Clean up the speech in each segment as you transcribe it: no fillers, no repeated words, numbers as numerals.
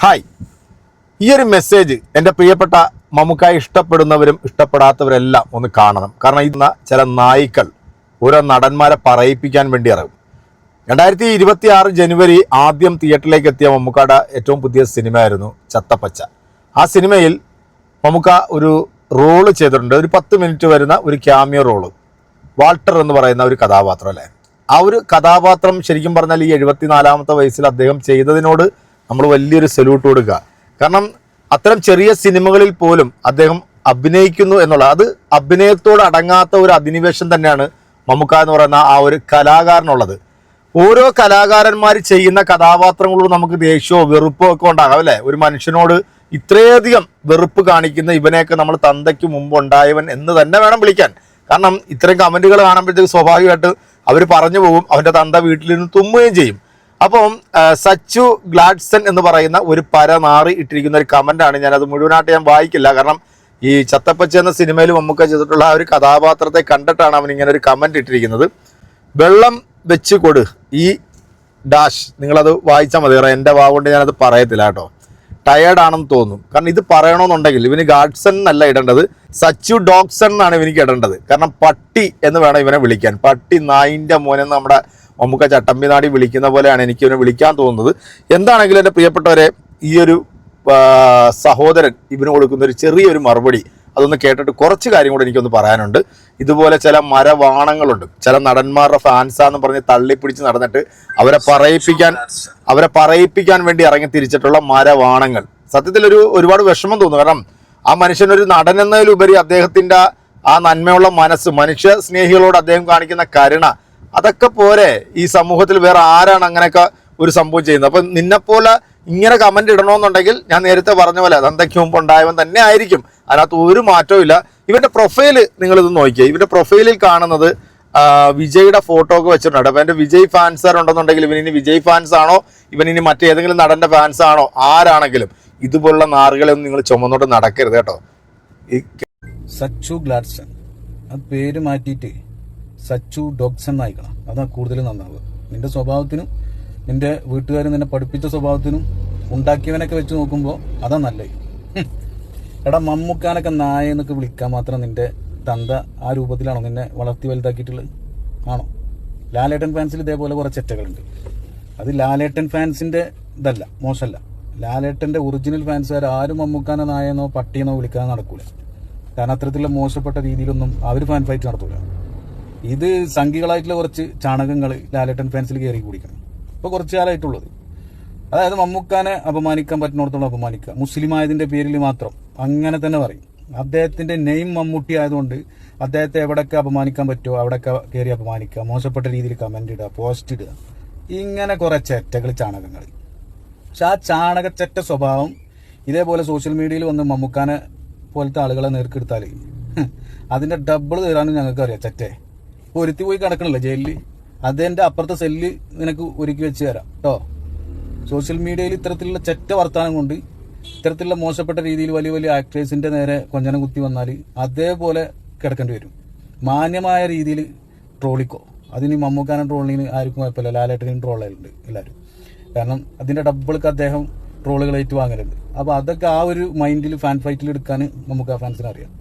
Hi, ഈ ഒരു message എൻ്റെ പ്രിയപ്പെട്ട മമ്മൂക്കായെ ഇഷ്ടപ്പെടുന്നവരും ഇഷ്ടപ്പെടാത്തവരെല്ലാം ഒന്ന് കാണണം. കാരണം ഇന്ന് ചില നായ്ക്കൾ ഓരോ നടന്മാരെ പറയിപ്പിക്കാൻ വേണ്ടി ഇറങ്ങും. 2026 ജനുവരി ആദ്യം തിയേറ്ററിലേക്ക് എത്തിയ മമ്മൂക്കയുടെ ഏറ്റവും പുതിയ സിനിമയായിരുന്നു ചത്തപ്പച്ച. ആ സിനിമയിൽ മമ്മൂക്ക ഒരു റോള് ചെയ്തിട്ടുണ്ട്. ഒരു 10 മിനിറ്റ് വരുന്ന ഒരു ക്യാമിയോ റോള്. വാൾട്ടർ എന്ന് പറയുന്ന ഒരു കഥാപാത്രം അല്ലേ. ആ ഒരു കഥാപാത്രം ശരിക്കും പറഞ്ഞാൽ ഈ 74ാമത്തെ വയസ്സിൽ അദ്ദേഹം ചെയ്തതിനോട് നമ്മൾ വലിയൊരു സല്യൂട്ട് കൊടുക്കുക. കാരണം അത്തരം ചെറിയ സിനിമകളിൽ പോലും അദ്ദേഹം അഭിനയിക്കുന്നു എന്നുള്ള, അത് അഭിനയത്തോട് അടങ്ങാത്ത ഒരു അധിനിവേശം തന്നെയാണ് മമ്മൂക്ക എന്ന് പറയുന്ന ആ ഒരു കലാകാരനുള്ളത്. ഓരോ കലാകാരന്മാർ ചെയ്യുന്ന കഥാപാത്രങ്ങളോട് നമുക്ക് ദേഷ്യമോ വെറുപ്പോ ഒക്കെ ഉണ്ടാകാം അല്ലേ. ഒരു മനുഷ്യനോട് ഇത്രയധികം വെറുപ്പ് കാണിക്കുന്ന ഇവനെയൊക്കെ നമ്മൾ തന്തയ്ക്ക് മുമ്പ് ഉണ്ടായവൻ എന്ന് തന്നെ വേണം വിളിക്കാൻ. കാരണം ഇത്തരം കമൻറ്റുകൾ കാണുമ്പോഴത്തേക്ക് സ്വാഭാവികമായിട്ട് അവർ പറഞ്ഞു പോകും, അവൻ്റെ തന്ത വീട്ടിലിരുന്ന് തുമ്മുകയും ചെയ്യും. അപ്പം സച്ചു ഗ്ലാഡ്സൺ എന്ന് പറയുന്ന ഒരു പരനാറി ഇട്ടിരിക്കുന്ന ഒരു കമൻ്റാണ്. ഞാനത് മുഴുവനായിട്ട് ഞാൻ വായിക്കില്ല. കാരണം ഈ ചത്തപ്പച്ച എന്ന സിനിമയിൽ മമ്മൂക്ക ചെയ്തിട്ടുള്ള ആ ഒരു കഥാപാത്രത്തെ കണ്ടിട്ടാണ് അവൻ ഇങ്ങനെ ഒരു കമൻറ്റ് ഇട്ടിരിക്കുന്നത്. വെള്ളം വെച്ച് കൊടു ഈ ഡാഷ്, നിങ്ങളത് വായിച്ചാൽ മതി. എൻ്റെ വാഗുകൊണ്ട് ഞാനത് പറയത്തില്ല കേട്ടോ. ടയേർഡാണെന്ന് തോന്നും. കാരണം ഇത് പറയണമെന്നുണ്ടെങ്കിൽ ഇവന് ഗാഡ്സൺ എന്നല്ല ഇടേണ്ടത്, സച്ചു ഡോഗ്സൺ എന്നാണ് ഇവനിക്ക് ഇടേണ്ടത്. കാരണം പട്ടി എന്ന് വേണം ഇവനെ വിളിക്കാൻ. പട്ടി നായിൻ്റെ മോനെന്ന് നമ്മുടെ മമ്മൂക്ക ചട്ടമ്പി നാടി വിളിക്കുന്ന പോലെയാണ് എനിക്ക് ഇവനെ വിളിക്കാൻ തോന്നുന്നത്. എന്താണെങ്കിലും എൻ്റെ പ്രിയപ്പെട്ടവരെ, ഈ ഒരു സഹോദരൻ ഇവന് കൊടുക്കുന്ന ഒരു ചെറിയൊരു മറുപടി അതൊന്ന് കേട്ടിട്ട് കുറച്ച് കാര്യം കൂടെ എനിക്കൊന്ന് പറയാനുണ്ട്. ഇതുപോലെ ചില മരവാണങ്ങളുണ്ട്, ചില നടന്മാരുടെ ഫാൻസാന്ന് പറഞ്ഞ് തള്ളിപ്പിടിച്ച് നടന്നിട്ട് അവരെ പറയിപ്പിക്കാൻ വേണ്ടി ഇറങ്ങി തിരിച്ചിട്ടുള്ള മരവാണങ്ങൾ. സത്യത്തിൽ ഒരുപാട് വിഷമം തോന്നുന്നു. കാരണം ആ മനുഷ്യനൊരു നടൻ എന്നതിലുപരി അദ്ദേഹത്തിൻ്റെ ആ നന്മയുള്ള മനസ്സ്, മനുഷ്യ സ്നേഹികളോട് അദ്ദേഹം കാണിക്കുന്ന കരുണ, അതൊക്കെ പോരെ ഈ സമൂഹത്തിൽ വേറെ ആരാണ് അങ്ങനെയൊക്കെ ഒരു സംഭവം ചെയ്യുന്നത്? അപ്പം നിന്നെപ്പോലെ ഇങ്ങനെ കമൻ്റ് ഇടണമെന്നുണ്ടെങ്കിൽ ഞാൻ നേരത്തെ പറഞ്ഞ പോലെ തന്തയ്ക്ക് മുമ്പ് ഉണ്ടായവൻ തന്നെ ആയിരിക്കും. അതിനകത്ത് ഒരു മാറ്റവും ഇല്ല. ഇവൻ്റെ പ്രൊഫൈല് നിങ്ങളിത് നോക്കിയേ. ഇവൻ്റെ പ്രൊഫൈലിൽ കാണുന്നത് വിജയുടെ ഫോട്ടോ ഒക്കെ വെച്ചിട്ടുണ്ട്. അപ്പം എൻ്റെ വിജയ് ഫാൻസാരുണ്ടെന്നുണ്ടെങ്കിൽ ഇവനിനി വിജയ് ഫാൻസ് ആണോ, ഇവനിനി മറ്റേതെങ്കിലും നടൻ്റെ ഫാൻസ് ആണോ, ആരാണെങ്കിലും ഇതുപോലുള്ള നാറുകളെയൊന്നും നിങ്ങൾ ചുമന്നോട്ട് നടക്കരുത് കേട്ടോ. സച്ചു ഗ്ലാഡ്സൺ ആ പേര് മാറ്റിയിട്ട് സച്ചു ഡോഗ്സൺ ആയിക്കണം. അതാ കൂടുതൽ നന്നാവുക. നിന്റെ സ്വഭാവത്തിനും നിന്റെ വീട്ടുകാരും നിന്നെ പഠിപ്പിച്ച സ്വഭാവത്തിനും ഉണ്ടാക്കിയവനൊക്കെ വെച്ച് നോക്കുമ്പോൾ അതാ നല്ലത്. എടാ, മമ്മൂക്കാനൊക്കെ നായ എന്നൊക്കെ വിളിക്കാൻ മാത്രം നിന്റെ തന്ത ആ രൂപത്തിലാണോ നിന്നെ വളർത്തി വലുതാക്കിയിട്ടുള്ളത്? ആണോ? ലാലേട്ടൻ ഫാൻസിൽ ഇതേപോലെ കുറച്ച് ചെറ്റകളുണ്ട്. അത് ലാലേട്ടൻ ഫാൻസിന്റെ ഇതല്ല, മോശമല്ല. ലാലേട്ടന്റെ ഒറിജിനൽ ഫാൻസുകാർ ആരും മമ്മൂക്കാനെ നായെന്നോ പട്ടിയെന്നോ വിളിക്കാൻ നടക്കൂല. കാരണം അത്തരത്തിലുള്ള മോശപ്പെട്ട രീതിയിലൊന്നും അവർ ഫാൻ ഫൈറ്റ് നടത്തൂല. ഇത് സംഘികളായിട്ടുള്ള കുറച്ച് ചാണകങ്ങൾ ലാലേട്ടൻ ഫാൻസിൽ കയറി കൂടിക്കണം. ഇപ്പോൾ കുറച്ച് കാലമായിട്ടുള്ളത്. അതായത് മമ്മൂക്കാനെ അപമാനിക്കാൻ പറ്റുന്നിടത്തോളം അപമാനിക്കുക, മുസ്ലിം ആയതിന്റെ പേരിൽ മാത്രം അങ്ങനെ തന്നെ പറയും. അദ്ദേഹത്തിന്റെ നെയിം മമ്മൂട്ടി ആയതുകൊണ്ട് അദ്ദേഹത്തെ എവിടെയൊക്കെ അപമാനിക്കാൻ പറ്റുമോ അവിടെയൊക്കെ കയറി അപമാനിക്കുക, മോശപ്പെട്ട രീതിയിൽ കമന്റ് ഇടുക, പോസ്റ്റ് ഇടുക, ഇങ്ങനെ കുറെ ചെറ്റകൾ, ചാണകങ്ങൾ. പക്ഷെ ആ ചാണകച്ചെറ്റ സ്വഭാവം ഇതേപോലെ സോഷ്യൽ മീഡിയയിൽ വന്ന് മമ്മൂക്കാനെ പോലത്തെ ആളുകളെ നേർക്കെടുത്താൽ അതിന്റെ ഡബിൾ തരാനും ഞങ്ങൾക്ക് അറിയാം. ചെറ്റേ ഒരുത്തി പോയി കിടക്കണല്ലോ ജയിലിൽ, അതെന്റെ അപ്പുറത്തെ സെല്ല് നിനക്ക് ഒരുക്കി വെച്ച് തരാം കേട്ടോ. സോഷ്യൽ മീഡിയയിൽ ഇത്തരത്തിലുള്ള ചെറ്റ വർത്താനം കൊണ്ട് ഇത്തരത്തിലുള്ള മോശപ്പെട്ട രീതിയിൽ വലിയ വലിയ ആക്ടേഴ്സിന്റെ നേരെ കൊഞ്ഞനം കുത്തി വന്നാൽ അതേപോലെ കിടക്കേണ്ടി വരും. മാന്യമായ രീതിയിൽ ട്രോളിക്കോ. അതിന് മമ്മൂക്കാനും ട്രോളിന് ആർക്കും കുഴപ്പമില്ല, ലാലേട്ടനും ട്രോളുകളുണ്ട് എല്ലാവരും. കാരണം അതിന്റെ ഡബിൾക്ക് അദ്ദേഹം ട്രോളുകൾ ഏറ്റുവാങ്ങലുണ്ട്. അപ്പോൾ അതൊക്കെ ആ ഒരു മൈൻഡിൽ ഫാൻ ഫൈറ്റിൽ എടുക്കാൻ മമ്മൂക്ക ഫാൻസിന് അറിയാം.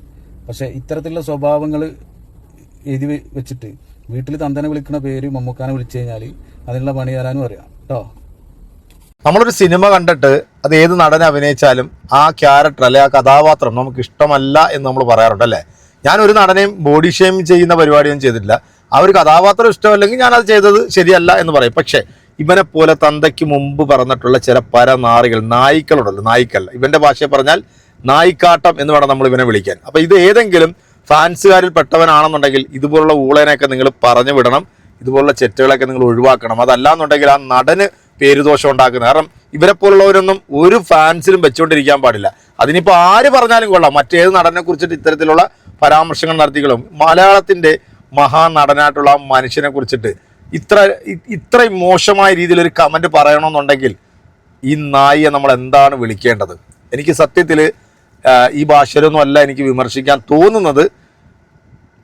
പക്ഷെ ഇത്തരത്തിലുള്ള സ്വഭാവങ്ങൾ എഴുതി വെച്ചിട്ട് വീട്ടിൽ തന്തനെ വിളിക്കുന്ന പേര് മമ്മൂക്കാനെ വിളിച്ചു കഴിഞ്ഞാൽ അതിനുള്ള പണി തരാനും അറിയാം കേട്ടോ. നമ്മളൊരു സിനിമ കണ്ടിട്ട് അത് ഏത് നടനെ അഭിനയിച്ചാലും ആ ക്യാരക്ടർ അല്ലെ ആ കഥാപാത്രം നമുക്ക് ഇഷ്ടമല്ല എന്ന് നമ്മൾ പറയാറുണ്ട് അല്ലേ. ഞാൻ ഒരു നടനെയും ബോഡി ഷെയിം ചെയ്യുന്ന പരിപാടിയൊന്നും ചെയ്തിട്ടില്ല. ആ ഒരു കഥാപാത്രം ഇഷ്ടമല്ലെങ്കിൽ ഞാനത് ചെയ്തത് ശരിയല്ല എന്ന് പറയും. പക്ഷേ ഇവനെ പോലെ തന്തയ്ക്ക് മുമ്പ് പറഞ്ഞിട്ടുള്ള ചില പരനാറികൾ, നായ്ക്കളുണ്ടല്ലോ, നായ്ക്കല്ല, ഇവന്റെ ഭാഷയിൽ പറഞ്ഞാൽ നായിക്കാട്ടം എന്ന് വേണം നമ്മൾ ഇവനെ വിളിക്കാൻ. അപ്പം ഇത് ഏതെങ്കിലും ഫാൻസുകാരിൽ പെട്ടവനാണെന്നുണ്ടെങ്കിൽ ഇതുപോലുള്ള ഊളേനെയൊക്കെ നിങ്ങൾ പറഞ്ഞു വിടണം, ഇതുപോലുള്ള ചെറ്റുകളൊക്കെ നിങ്ങൾ ഒഴിവാക്കണം. അതല്ലാന്നുണ്ടെങ്കിൽ ആ നടന് പേരുദോഷം ഉണ്ടാക്കുന്നത്. കാരണം ഇവരെ പോലുള്ളവരൊന്നും ഒരു ഫാൻസിലും വെച്ചുകൊണ്ടിരിക്കാൻ പാടില്ല. അതിനിപ്പോൾ ആര് പറഞ്ഞാലും കൊള്ളാം. മറ്റേത് നടനെ കുറിച്ചിട്ട് ഇത്തരത്തിലുള്ള പരാമർശങ്ങൾ നടത്തികളും മലയാളത്തിന്റെ മഹാനടനായിട്ടുള്ള ആ മനുഷ്യനെ കുറിച്ചിട്ട് ഇത്രയും മോശമായ രീതിയിലൊരു കമന്റ് പറയണമെന്നുണ്ടെങ്കിൽ ഈ നായിയെ നമ്മൾ എന്താണ് വിളിക്കേണ്ടത്? എനിക്ക് സത്യത്തിൽ ഈ ഭാഷയിലൊന്നും അല്ല എനിക്ക് വിമർശിക്കാൻ തോന്നുന്നത്.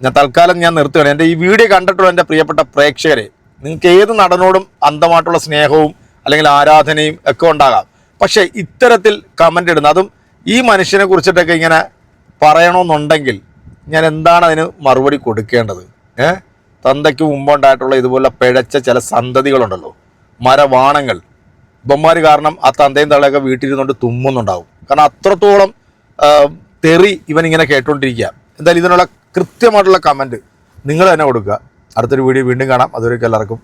ഞാൻ തൽക്കാലം നിർത്തുകയാണ്. എൻ്റെ ഈ വീഡിയോ കണ്ടിട്ടുള്ള എൻ്റെ പ്രിയപ്പെട്ട പ്രേക്ഷകരെ, നിങ്ങൾക്ക് ഏത് നടനോടും അന്ധമായിട്ടുള്ള സ്നേഹവും അല്ലെങ്കിൽ ആരാധനയും ഒക്കെ ഉണ്ടാകാം. പക്ഷേ ഇത്തരത്തിൽ കമൻ്റ് ഇടുന്ന അതും ഈ മനുഷ്യനെ കുറിച്ചിട്ടൊക്കെ ഇങ്ങനെ പറയണമെന്നുണ്ടെങ്കിൽ ഞാൻ എന്താണ് അതിന് മറുപടി കൊടുക്കേണ്ടത്? തന്തയ്ക്ക് മുമ്പുണ്ടായിട്ടുള്ള ഇതുപോലെ പിഴച്ച ചില സന്തതികളുണ്ടല്ലോ, മരവാണങ്ങൾ. ഇവന്മാർ കാരണം ആ തന്തയും തള്ളയൊക്കെ വീട്ടിലിരുന്നുകൊണ്ട് തുമ്മുന്നുണ്ടാവും. കാരണം അത്രത്തോളം തെറി ഇവനിങ്ങനെ കേട്ടോണ്ടിരിക്കുക. എന്തായാലും ഇതിനുള്ള കൃത്യമായിട്ടുള്ള കമൻറ്റ് നിങ്ങൾ തന്നെ കൊടുക്കുക. അടുത്തൊരു വീഡിയോ വീണ്ടും കാണാം. അതുവരെയൊക്കെ എല്ലാവർക്കും